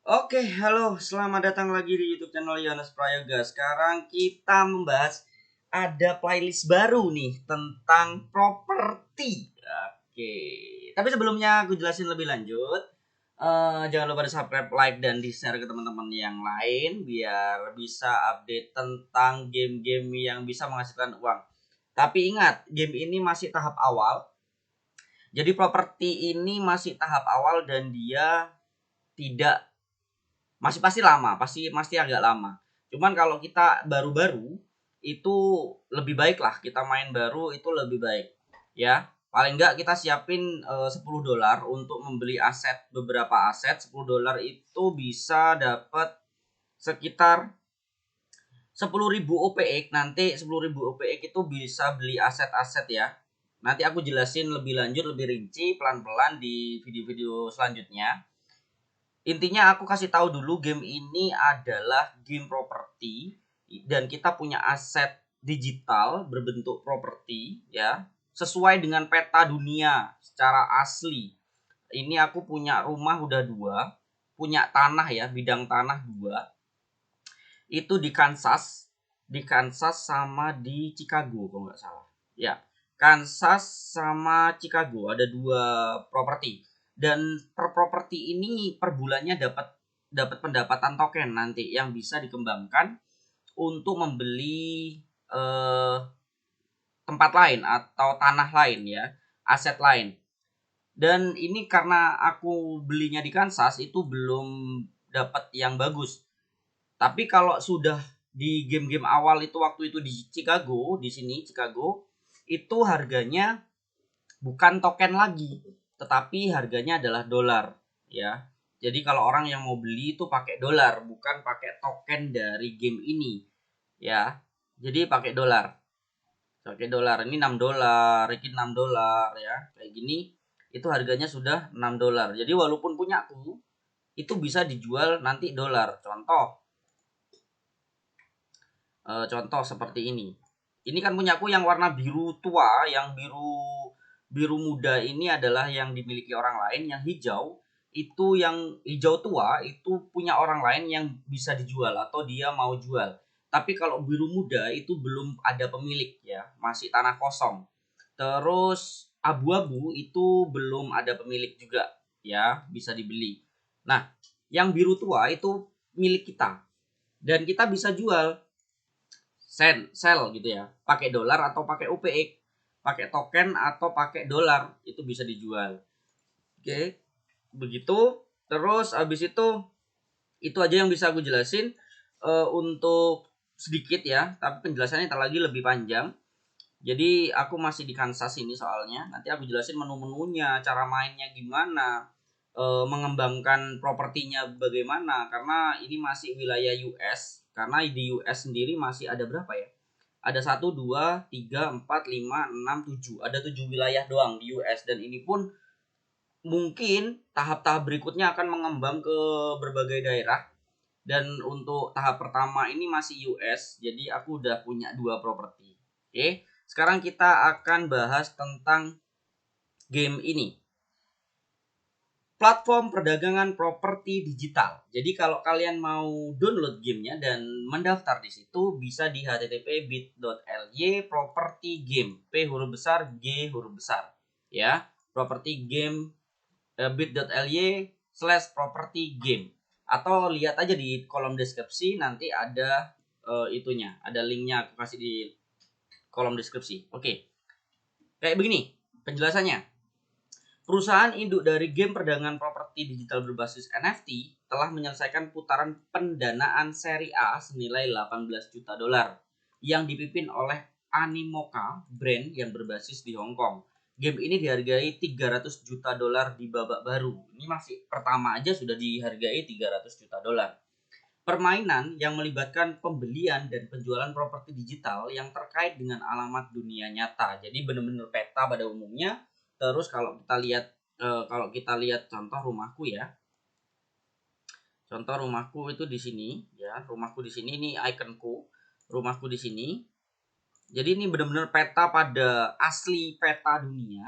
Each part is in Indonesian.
Oke, halo, selamat datang lagi di YouTube channel Yohanes Prayoga. Sekarang kita membahas ada playlist baru nih tentang properti. Oke, tapi sebelumnya aku jelasin lebih lanjut. Jangan lupa di subscribe, like, dan di share ke teman-teman yang lain biar bisa update tentang game-game yang bisa menghasilkan uang. Tapi ingat, game ini masih tahap awal. Jadi properti ini masih tahap awal dan dia tidak pasti lama, pasti agak lama. Cuman kalau kita baru-baru itu lebih baik lah, kita main baru itu lebih baik. Ya, paling enggak kita siapin $10 untuk membeli aset, beberapa aset. $10 itu bisa dapat sekitar 10.000 OPX. Nanti 10.000 OPX itu bisa beli aset-aset ya. Nanti aku jelasin lebih lanjut, lebih rinci pelan-pelan di video-video selanjutnya. Intinya aku kasih tahu dulu game ini adalah game properti dan kita punya aset digital berbentuk properti ya, sesuai dengan peta dunia secara asli. Ini aku punya rumah udah 2, punya tanah ya, bidang tanah 2. Itu di Kansas sama di Chicago kalau nggak salah. Ya, Kansas sama Chicago ada 2 properti. Dan per properti ini per bulannya dapat dapat pendapatan token nanti yang bisa dikembangkan untuk membeli tempat lain atau tanah lain ya, aset lain. Dan ini karena aku belinya di Kansas itu belum dapat yang bagus. Tapi kalau sudah di game-game awal itu waktu itu di Chicago, di sini Chicago, itu harganya bukan token lagi, tetapi harganya adalah dolar, ya. Jadi kalau orang yang mau beli itu pakai dolar, bukan pakai token dari game ini, ya. Jadi pakai dolar. Pakai dolar. Ini $6, ini $6 ya. Kayak gini itu harganya sudah $6. Jadi walaupun punyaku itu bisa dijual nanti dolar. Contoh seperti ini. Ini kan punyaku yang warna biru tua, yang biru biru muda ini adalah yang dimiliki orang lain, yang hijau itu yang hijau tua itu punya orang lain yang bisa dijual atau dia mau jual. Tapi kalau biru muda itu belum ada pemilik ya, masih tanah kosong. Terus abu-abu itu belum ada pemilik juga ya, bisa dibeli. Nah, yang biru tua itu milik kita dan kita bisa jual sell gitu ya, pakai dolar atau pakai UPX, pakai token atau pakai dolar itu bisa dijual. Oke, begitu. Terus habis itu aja yang bisa aku jelasin untuk sedikit ya, tapi penjelasannya lagi lebih panjang. Jadi aku masih di Kansas ini soalnya. Nanti aku jelasin menu-menunya, cara mainnya gimana, mengembangkan propertinya bagaimana. Karena ini masih wilayah US. Karena di US sendiri masih ada berapa ya? Ada 1, 2, 3, 4, 5, 6, 7. Ada 7 wilayah doang di US dan ini pun mungkin tahap-tahap berikutnya akan mengembang ke berbagai daerah. Dan untuk tahap pertama ini masih US, jadi aku udah punya 2 properti. Oke, sekarang kita akan bahas tentang game ini. Platform perdagangan properti digital. Jadi kalau kalian mau download gamenya dan mendaftar di situ bisa di http://bit.ly property game, P huruf besar, G huruf besar. Ya, property game bit.ly/property game. Atau lihat aja di kolom deskripsi nanti ada itunya, ada linknya aku kasih di kolom deskripsi. Oke, kayak begini penjelasannya. Perusahaan induk dari game perdagangan properti digital berbasis NFT telah menyelesaikan putaran pendanaan seri A senilai $18 juta yang dipimpin oleh Animoca, brand yang berbasis di Hong Kong. Game ini dihargai $300 juta di babak baru. Ini masih pertama aja sudah dihargai $300 juta. Permainan yang melibatkan pembelian dan penjualan properti digital yang terkait dengan alamat dunia nyata. Jadi benar-benar peta pada umumnya. Terus kalau kita lihat contoh rumahku ya. Contoh rumahku itu di sini ya. Rumahku di sini ini ikonku. Rumahku di sini. Jadi ini benar-benar peta pada asli peta dunia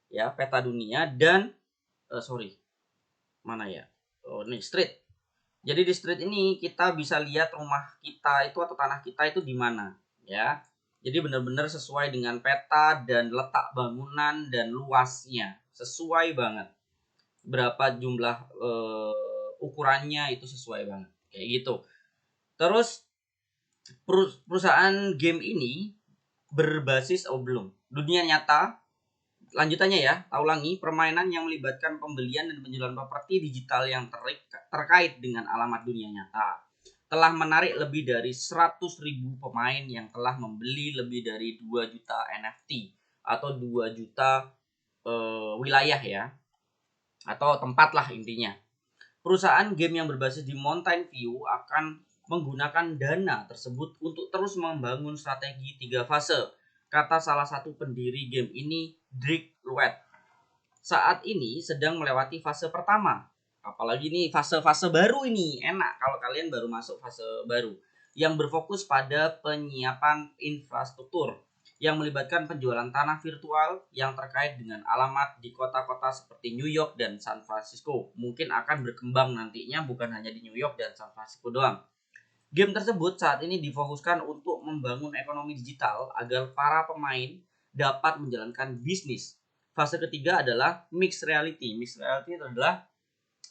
ya, peta dunia dan sorry. Mana ya? Oh, ini street. Jadi di street ini kita bisa lihat rumah kita itu atau tanah kita itu di mana, ya. Jadi benar-benar sesuai dengan peta dan letak bangunan dan luasnya, sesuai banget. Berapa jumlah ukurannya itu sesuai banget, kayak gitu. Terus perusahaan game ini berbasis belum dunia nyata. Lanjutannya ya, tak ulangi, permainan yang melibatkan pembelian dan penjualan properti digital yang terkait dengan alamat dunia nyata telah menarik lebih dari 100.000 pemain yang telah membeli lebih dari 2 juta NFT atau 2 juta wilayah ya, atau tempat lah intinya. Perusahaan game yang berbasis di Mountain View akan menggunakan dana tersebut untuk terus membangun strategi 3 fase, kata salah satu pendiri game ini, Drake Luet. Saat ini sedang melewati fase pertama. Apalagi nih fase-fase baru ini, enak kalau kalian baru masuk fase baru. Yang berfokus pada penyiapan infrastruktur yang melibatkan penjualan tanah virtual yang terkait dengan alamat di kota-kota seperti New York dan San Francisco. Mungkin akan berkembang nantinya bukan hanya di New York dan San Francisco doang. Game tersebut saat ini difokuskan untuk membangun ekonomi digital agar para pemain dapat menjalankan bisnis. Fase ketiga adalah mixed reality. Mixed reality itu adalah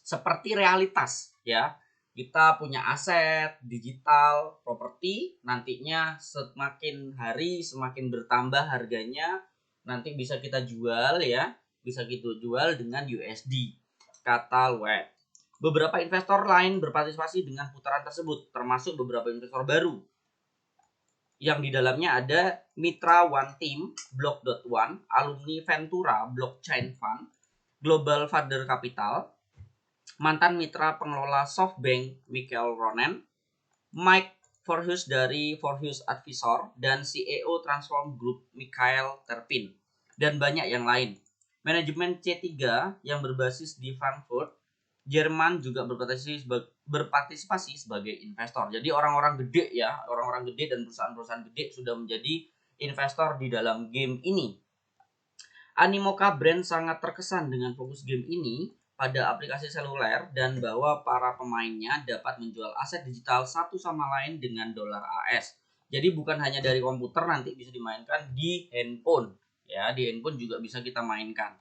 seperti realitas ya. Kita punya aset digital, properti, nantinya semakin hari semakin bertambah harganya, nanti bisa kita jual ya, bisa kita jual dengan USD, kata Web. Beberapa investor lain berpartisipasi dengan putaran tersebut, termasuk beberapa investor baru yang di dalamnya ada Mitra One Team, Block.one, Alumni Ventura Blockchain Fund, Global Father Capital, mantan mitra pengelola SoftBank Michael Ronen, Mike Forhus dari Forhus Advisor, dan CEO Transform Group Mikhail Terpin, dan banyak yang lain. Manajemen C3 yang berbasis di Frankfurt, Jerman juga berpartisipasi sebagai investor. Jadi orang-orang gede ya, orang-orang gede dan perusahaan-perusahaan gede sudah menjadi investor di dalam game ini. Animoca Brand sangat terkesan dengan fokus game ini pada aplikasi seluler dan bahwa para pemainnya dapat menjual aset digital satu sama lain dengan dolar AS. Jadi bukan hanya dari komputer, nanti bisa dimainkan di handphone. Ya, di handphone juga bisa kita mainkan.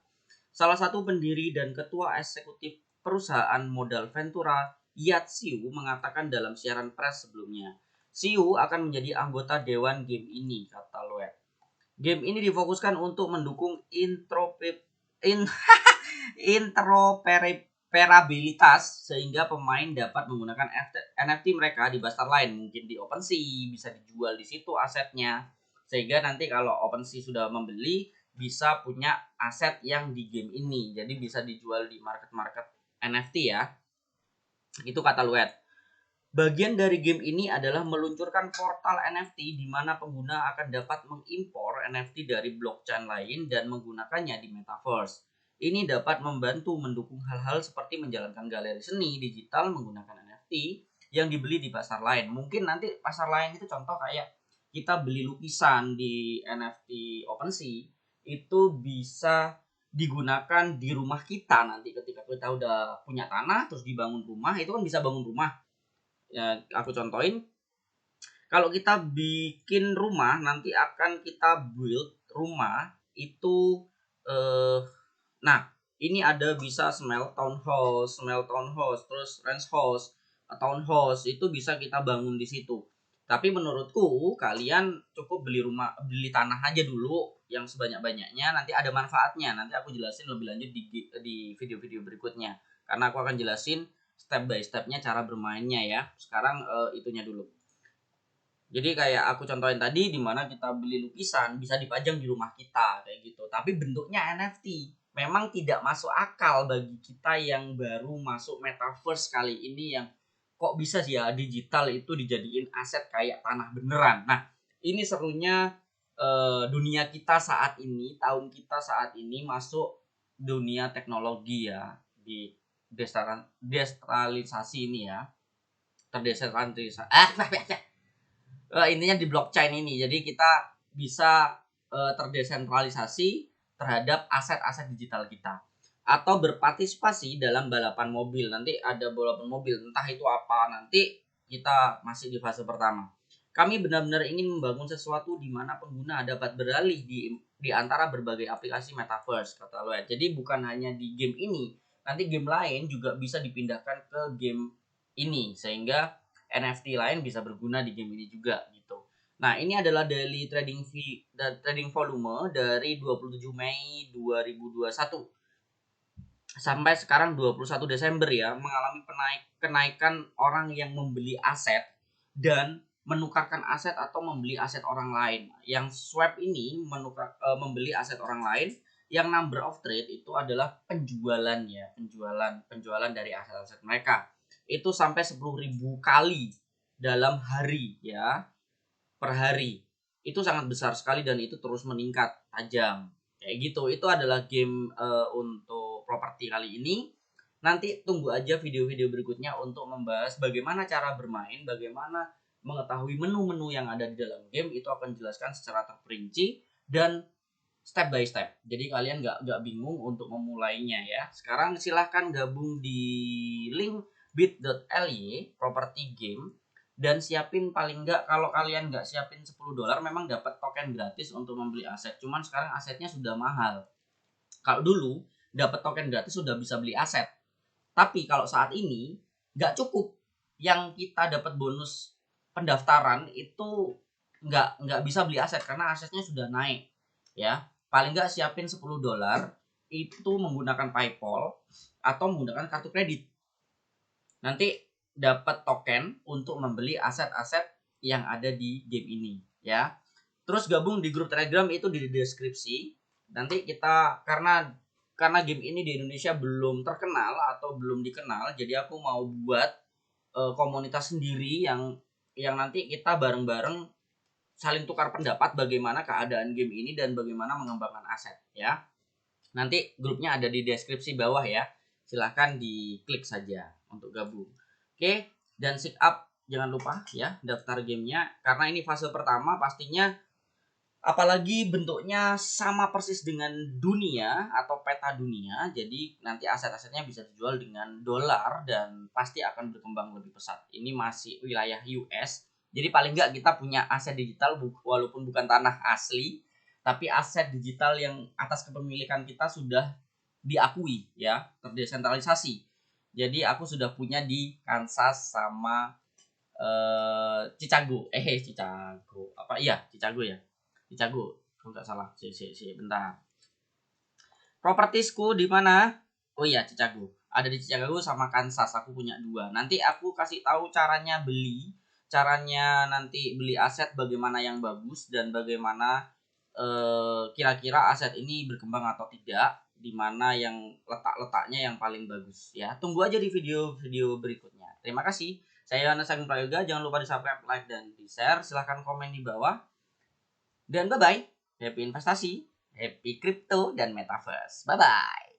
Salah satu pendiri dan ketua eksekutif perusahaan modal Ventura, Yat Siu, mengatakan dalam siaran pers sebelumnya, Siu akan menjadi anggota dewan game ini, kata Loeb. Game ini difokuskan untuk mendukung interoperabilitas sehingga pemain dapat menggunakan NFT mereka di pasar lain, mungkin di OpenSea, bisa dijual di situ asetnya. Sehingga nanti kalau OpenSea sudah membeli, bisa punya aset yang di game ini. Jadi bisa dijual di market-market NFT ya. Itu kata Luet. Bagian dari game ini adalah meluncurkan portal NFT di mana pengguna akan dapat mengimpor NFT dari blockchain lain dan menggunakannya di metaverse. Ini dapat membantu mendukung hal-hal seperti menjalankan galeri seni digital menggunakan NFT yang dibeli di pasar lain. Mungkin nanti pasar lain itu contoh kayak kita beli lukisan di NFT OpenSea, itu bisa digunakan di rumah kita nanti ketika kita udah punya tanah terus dibangun rumah, itu kan bisa bangun rumah. Ya, aku contohin, kalau kita bikin rumah nanti akan kita build rumah itu nah ini ada bisa smelt townhouse, terus ranch house, townhouse, itu bisa kita bangun di situ. Tapi menurutku kalian cukup beli tanah aja dulu yang sebanyak-banyaknya, nanti ada manfaatnya. Nanti aku jelasin lebih lanjut di video-video berikutnya, karena aku akan jelasin step by stepnya cara bermainnya ya. Sekarang itunya dulu. Jadi kayak aku contohin tadi, di mana kita beli lukisan bisa dipajang di rumah kita kayak gitu. Tapi bentuknya NFT. Memang tidak masuk akal bagi kita yang baru masuk metaverse kali ini, yang kok bisa sih ya digital itu dijadiin aset kayak tanah beneran. Nah, ini serunya dunia kita saat ini, tahun kita saat ini masuk dunia teknologi ya, di desentralisasi ini ya. Intinya di blockchain ini. Jadi kita bisa terdesentralisasi terhadap aset-aset digital kita. atau berpartisipasi dalam balapan mobil. Nanti ada balapan mobil, entah itu apa, nanti kita masih di fase pertama. Kami benar-benar ingin membangun sesuatu di mana pengguna dapat beralih di antara berbagai aplikasi metaverse, kata Lloyd. Jadi bukan hanya di game ini, nanti game lain juga bisa dipindahkan ke game ini, sehingga NFT lain bisa berguna di game ini juga gitu. Nah, ini adalah daily trading volume dari 27 Mei 2021 sampai sekarang 21 Desember ya, mengalami kenaikan orang yang membeli aset dan menukarkan aset atau membeli aset orang lain. Yang swap ini membeli aset orang lain, yang number of trade itu adalah penjualannya, penjualan dari aset-aset mereka. Itu sampai 10.000 kali dalam hari ya, per hari. Itu sangat besar sekali dan itu terus meningkat tajam. Kayak gitu. Itu adalah game untuk properti kali ini. Nanti tunggu aja video-video berikutnya untuk membahas bagaimana cara bermain, bagaimana mengetahui menu-menu yang ada di dalam game. Itu akan dijelaskan secara terperinci dan step by step. Jadi kalian nggak bingung untuk memulainya ya. Sekarang silahkan gabung di link bit.ly property game dan siapin paling nggak, kalau kalian nggak siapin $10 memang dapat token gratis untuk membeli aset. Cuman sekarang asetnya sudah mahal. Kalau dulu dapat token gratis sudah bisa beli aset. Tapi kalau saat ini nggak cukup. Yang kita dapat bonus pendaftaran itu nggak bisa beli aset karena asetnya sudah naik ya. Paling nggak siapin $10 itu menggunakan PayPal atau menggunakan kartu kredit. Nanti dapat token untuk membeli aset-aset yang ada di game ini ya. Terus gabung di grup Telegram, itu di deskripsi. Nanti kita karena game ini di Indonesia belum terkenal atau belum dikenal, jadi aku mau buat komunitas sendiri yang nanti kita bareng-bareng saling tukar pendapat bagaimana keadaan game ini dan bagaimana mengembangkan aset ya. Nanti grupnya ada di deskripsi bawah ya. Silahkan diklik saja untuk gabung. Oke, dan sign up jangan lupa ya, daftar gamenya karena ini fase pertama pastinya, apalagi bentuknya sama persis dengan dunia atau peta dunia. Jadi nanti aset-asetnya bisa dijual dengan dolar dan pasti akan berkembang lebih pesat. Ini masih wilayah US. Jadi paling nggak kita punya aset digital walaupun bukan tanah asli, tapi aset digital yang atas kepemilikan kita sudah diakui ya, terdesentralisasi. Jadi aku sudah punya di Kansas sama Chicago. Chicago. Apa iya, Chicago ya? Chicago, kalau nggak salah. Bentar. Propertisku di mana? Oh iya, Chicago. Ada di Chicago sama Kansas. Aku punya 2. Nanti aku kasih tahu caranya nanti beli aset bagaimana yang bagus dan bagaimana kira-kira aset ini berkembang atau tidak, di mana yang letaknya yang paling bagus ya. Tunggu aja di video-video berikutnya. Terima kasih. Saya Yohanes Agung Prayoga. Jangan lupa di subscribe, like, dan di share. Silahkan komen di bawah. Dan bye-bye. Happy investasi, happy crypto dan metaverse. Bye-bye.